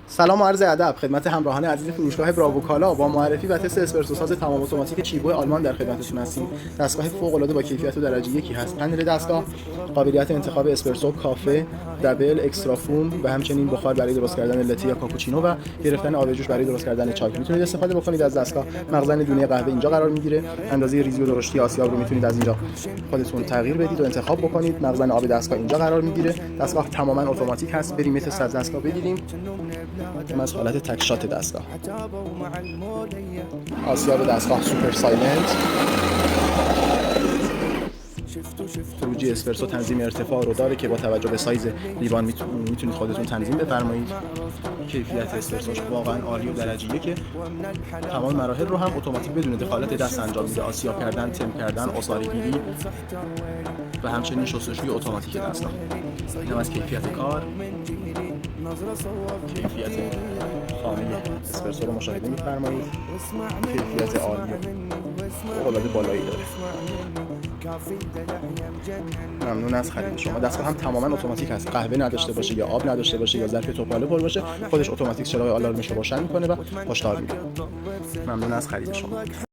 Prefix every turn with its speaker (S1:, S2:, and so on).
S1: سلام و عرض ادب خدمت همراهان عزیز فروشگاه براووکالا. با معرفی و تست اسپرسو ساز تمام اتوماتیک چیبو آلمان در خدمتتون هستیم. دستگاه فوق العاده با کیفیت و درجه یکی هست. پنل دستگاه قابلیت انتخاب اسپرسو، کافه، دبل، اکسترا فوم و همچنین بخار برای درست کردن لته یا کاپوچینو و گرفتن آب جوش برای درست کردن چای. میتونید استفاده بکنید از دستگاه. مخزن دونه قهوه اینجا قرار میگیره. اندازه ریزی و درشتی آسیاب رو میتونید از اینجا خودتون تغییر بدید و انتخاب بکنید. مخزن آب دستگاه اینجا قرار میگیره. دستگاه تماما اتوماتیک هست. بریم تست از دستگاه بگیریم. از حالت تک شات دستگاه. آسیاب دستگاه سوپر سایلنت. خروجی اسپرسو تنظیم ارتفاع رو داره که با توجه به سایز لیوان میتونید خودتون تنظیم بفرمایید. کیفیت اسپرسوش واقعا عالی و درجه یکه. تمام مراحل رو هم اتوماتیک بدون دخالت دست انجام میده. آسیاب کردن، تم کردن، عصاره‌گیری و همچنین شستشوی اتوماتیک دستگاه. اینم از کیفیت کار. کیفیت خانه اسپرسو رو مشاهده می‌فرمایید. کیفیت عالی فوق‌العاده بالایی داره. ممنون از خرید شما. دستگاه هم تماما اتوماتیک هست. قهوه نداشته باشه یا آب نداشته باشه یا ظرف توپاله پر باشه، خودش اتوماتیک چراغ آلارمش رو روشن میکنه و هشدار میده. ممنون از خرید شما.